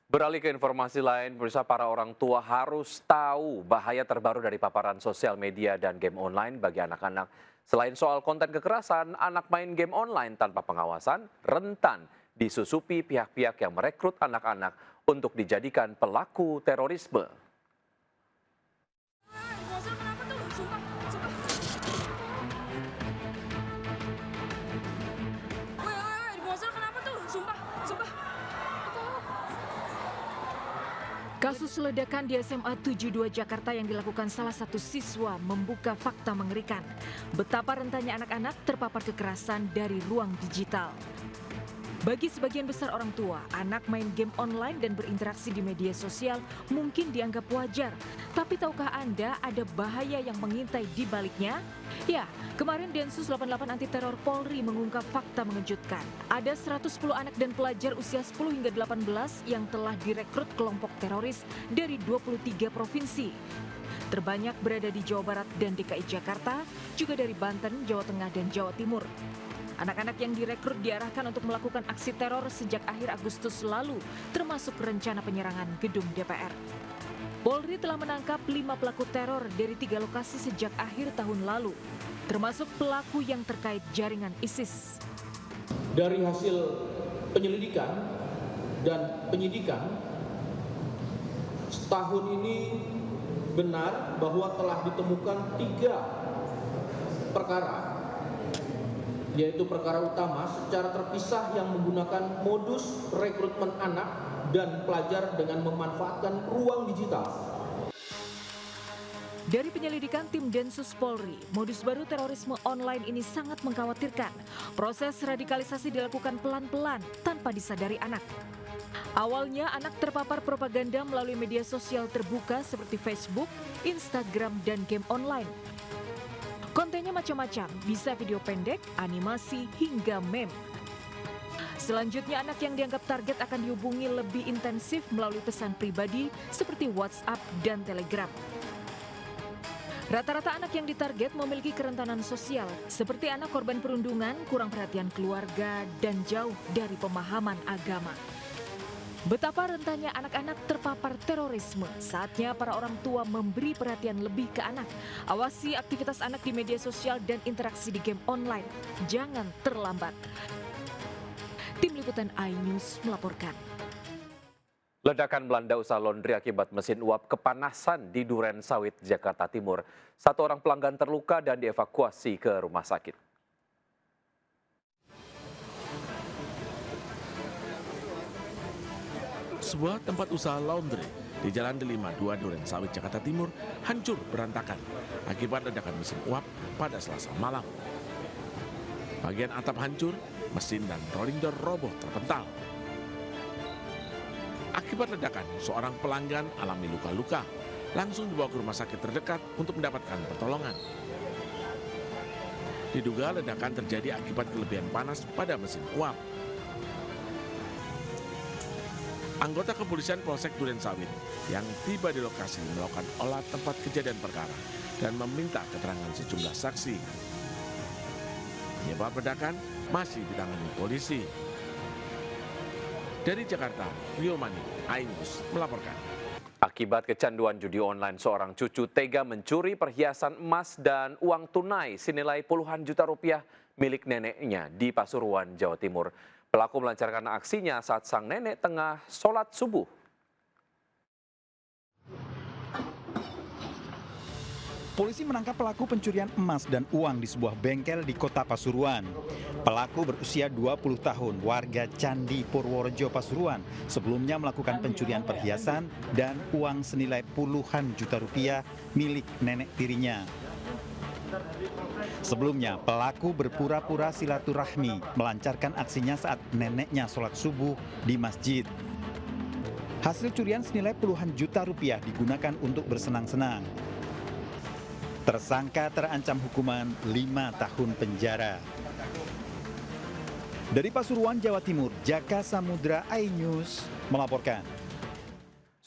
Beralih ke informasi lain, pemirsa, para orang tua harus tahu bahaya terbaru dari paparan sosial media dan game online bagi anak-anak. Selain soal konten kekerasan, anak main game online tanpa pengawasan rentan disusupi pihak-pihak yang merekrut anak-anak untuk dijadikan pelaku terorisme. Bozil kenapa tuh? Sumpah, sumpah. Woi, Bozil kenapa tuh? Sumpah, sumpah. Kasus ledakan di SMA 72 Jakarta yang dilakukan salah satu siswa membuka fakta mengerikan. Betapa rentannya anak-anak terpapar kekerasan dari ruang digital. Bagi sebagian besar orang tua, anak main game online dan berinteraksi di media sosial mungkin dianggap wajar. Tapi tahukah Anda ada bahaya yang mengintai di baliknya? Ya, kemarin Densus 88 Anti Teror Polri mengungkap fakta mengejutkan. Ada 110 anak dan pelajar usia 10 hingga 18 yang telah direkrut kelompok teroris dari 23 provinsi. Terbanyak berada di Jawa Barat dan DKI Jakarta, juga dari Banten, Jawa Tengah, dan Jawa Timur. Anak-anak yang direkrut diarahkan untuk melakukan aksi teror sejak akhir Agustus lalu, termasuk rencana penyerangan gedung DPR. Polri telah menangkap 5 pelaku teror dari 3 lokasi sejak akhir tahun lalu, termasuk pelaku yang terkait jaringan ISIS. Dari hasil penyelidikan dan penyidikan, setahun ini benar bahwa telah ditemukan 3 perkara, yaitu perkara utama secara terpisah yang menggunakan modus rekrutmen anak dan pelajar dengan memanfaatkan ruang digital. Dari penyelidikan tim Densus Polri, modus baru terorisme online ini sangat mengkhawatirkan. Proses radikalisasi dilakukan pelan-pelan tanpa disadari anak. Awalnya anak terpapar propaganda melalui media sosial terbuka seperti Facebook, Instagram, dan game online. Kontennya macam-macam, bisa video pendek, animasi, hingga meme. Selanjutnya anak yang dianggap target akan dihubungi lebih intensif melalui pesan pribadi seperti WhatsApp dan Telegram. Rata-rata anak yang ditarget memiliki kerentanan sosial, seperti anak korban perundungan, kurang perhatian keluarga, dan jauh dari pemahaman agama. Betapa rentannya anak-anak terpapar terorisme, saatnya para orang tua memberi perhatian lebih ke anak. Awasi aktivitas anak di media sosial dan interaksi di game online. Jangan terlambat. Tim Liputan iNews melaporkan. Ledakan melanda usaha laundry akibat mesin uap kepanasan di Duren Sawit, Jakarta Timur. 1 orang pelanggan terluka dan dievakuasi ke rumah sakit. Sebuah tempat usaha laundry di Jalan Delima 2 Duren Sawit, Jakarta Timur hancur berantakan akibat ledakan mesin uap pada Selasa malam. Bagian atap hancur, mesin dan rolling door roboh terpental. Akibat ledakan, seorang pelanggan alami luka-luka, langsung dibawa ke rumah sakit terdekat untuk mendapatkan pertolongan. Diduga ledakan terjadi akibat kelebihan panas pada mesin uap. Anggota kepolisian Polsek Duren Sawit yang tiba di lokasi melakukan olah tempat kejadian perkara dan meminta keterangan sejumlah saksi. Penyebab ledakan masih ditangani polisi. Dari Jakarta, Rio Mani, iNews melaporkan. Akibat kecanduan judi online, seorang cucu tega mencuri perhiasan emas dan uang tunai senilai puluhan juta rupiah milik neneknya di Pasuruan, Jawa Timur. Pelaku melancarkan aksinya saat sang nenek tengah sholat subuh. Polisi menangkap pelaku pencurian emas dan uang di sebuah bengkel di Kota Pasuruan. Pelaku berusia 20 tahun, warga Candi Purworejo, Pasuruan. Sebelumnya melakukan pencurian perhiasan dan uang senilai puluhan juta rupiah milik nenek tirinya. Sebelumnya, pelaku berpura-pura silaturahmi melancarkan aksinya saat neneknya sholat subuh di masjid. Hasil curian senilai puluhan juta rupiah digunakan untuk bersenang-senang. Tersangka terancam hukuman 5 tahun penjara. Dari Pasuruan, Jawa Timur, Jaka Samudra, iNews melaporkan.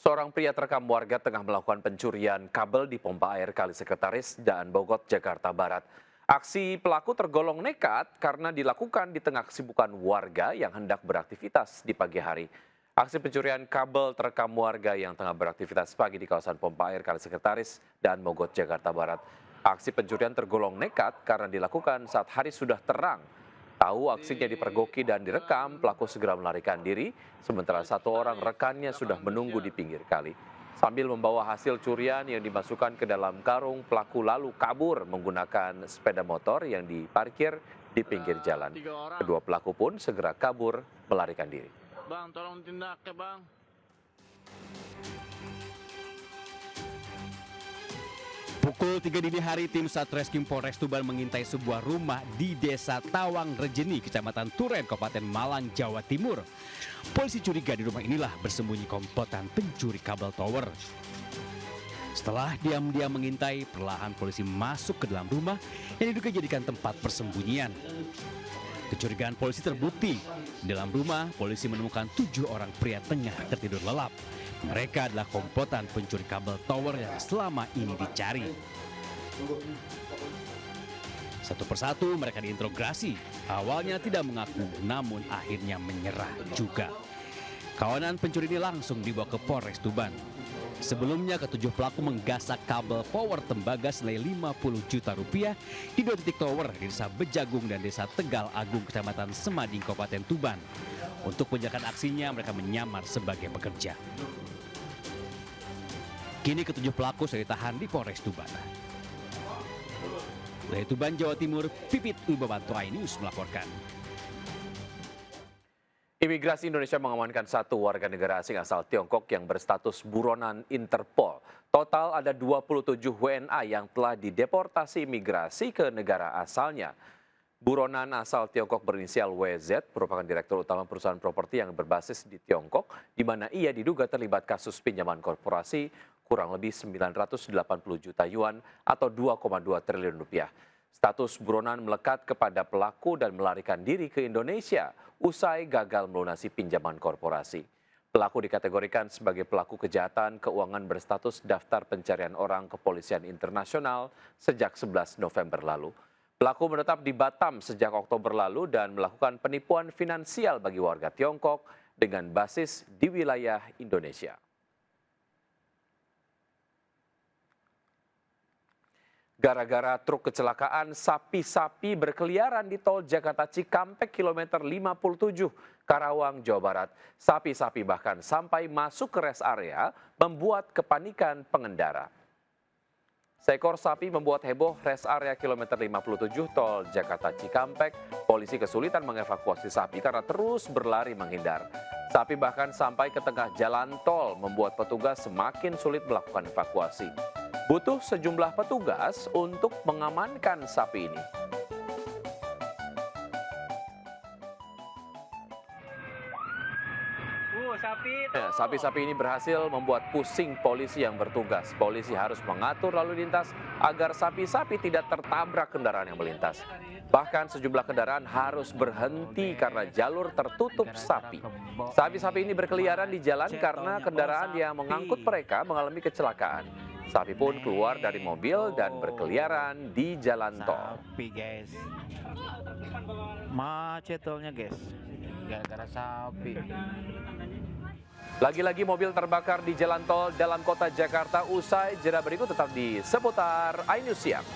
Seorang pria terekam warga tengah melakukan pencurian kabel di pompa air Kali Sekretaris, Daan Bogot, Jakarta Barat. Aksi pelaku tergolong nekat karena dilakukan di tengah kesibukan warga yang hendak beraktivitas di pagi hari. Aksi pencurian kabel terekam warga yang tengah beraktivitas pagi di kawasan Pompa Air Kalisekretaris dan Mogot, Jakarta Barat. Aksi pencurian tergolong nekat karena dilakukan saat hari sudah terang. Tahu aksinya dipergoki dan direkam, pelaku segera melarikan diri, sementara satu orang rekannya sudah menunggu di pinggir kali. Sambil membawa hasil curian yang dimasukkan ke dalam karung, pelaku lalu kabur menggunakan sepeda motor yang diparkir di pinggir jalan. Kedua pelaku pun segera kabur melarikan diri. Bang, tolong tindak ya bang. Pukul 3 dini hari, tim Satreskrim Polres Tuban mengintai sebuah rumah di Desa Tawang Rejeni, Kecamatan Turen, Kabupaten Malang, Jawa Timur. Polisi curiga di rumah inilah bersembunyi komplotan pencuri kabel tower. Setelah diam-diam mengintai, perlahan polisi masuk ke dalam rumah yang diduga jadikan tempat persembunyian. Kecurigaan polisi terbukti. Di dalam rumah, polisi menemukan 7 orang pria tengah tertidur lelap. Mereka adalah komplotan pencuri kabel tower yang selama ini dicari. Satu persatu mereka diinterogasi. Awalnya tidak mengaku, namun akhirnya menyerah juga. Kawanan pencuri ini langsung dibawa ke Polres Tuban. Sebelumnya, ketujuh pelaku menggasak kabel power tembaga senilai 50 juta rupiah di 2 titik tower di Desa Bejagung dan Desa Tegal Agung, Kecamatan Semading, Kabupaten Tuban. Untuk menjalankan aksinya, mereka menyamar sebagai pekerja. Kini ketujuh pelaku sudah ditahan di Polres Tuban. Dari Tuban, Jawa Timur, Pipit Wibawanto iNews melaporkan. Imigrasi Indonesia mengamankan 1 warga negara asing asal Tiongkok yang berstatus buronan Interpol. Total ada 27 WNA yang telah dideportasi imigrasi ke negara asalnya. Buronan asal Tiongkok berinisial WZ merupakan direktur utama perusahaan properti yang berbasis di Tiongkok, di mana ia diduga terlibat kasus pinjaman korporasi kurang lebih 980 juta yuan atau 2,2 triliun rupiah. Status buronan melekat kepada pelaku dan melarikan diri ke Indonesia usai gagal melunasi pinjaman korporasi. Pelaku dikategorikan sebagai pelaku kejahatan keuangan berstatus daftar pencarian orang Kepolisian Internasional sejak 11 November lalu. Pelaku menetap di Batam sejak Oktober lalu dan melakukan penipuan finansial bagi warga Tiongkok dengan basis di wilayah Indonesia. Gara-gara truk kecelakaan, sapi-sapi berkeliaran di tol Jakarta Cikampek kilometer 57, Karawang, Jawa Barat. Sapi-sapi bahkan sampai masuk ke rest area, membuat kepanikan pengendara. Seekor sapi membuat heboh rest area kilometer 57 tol Jakarta Cikampek. Polisi kesulitan mengevakuasi sapi karena terus berlari menghindar. Sapi bahkan sampai ke tengah jalan tol, membuat petugas semakin sulit melakukan evakuasi. Butuh sejumlah petugas untuk mengamankan sapi ini. Sapi-sapi ini berhasil membuat pusing polisi yang bertugas. Polisi harus mengatur lalu lintas agar sapi-sapi tidak tertabrak kendaraan yang melintas. Bahkan sejumlah kendaraan harus berhenti karena jalur tertutup sapi. Sapi-sapi ini berkeliaran di jalan karena kendaraan yang mengangkut mereka mengalami kecelakaan. Sapi pun keluar dari mobil dan berkeliaran di jalan tol. Sapi guys, macet tolnya guys, gara-gara sapi. Lagi-lagi mobil terbakar di jalan tol dalam kota Jakarta. Usai jeda berikut tetap di Seputar iNews Siang.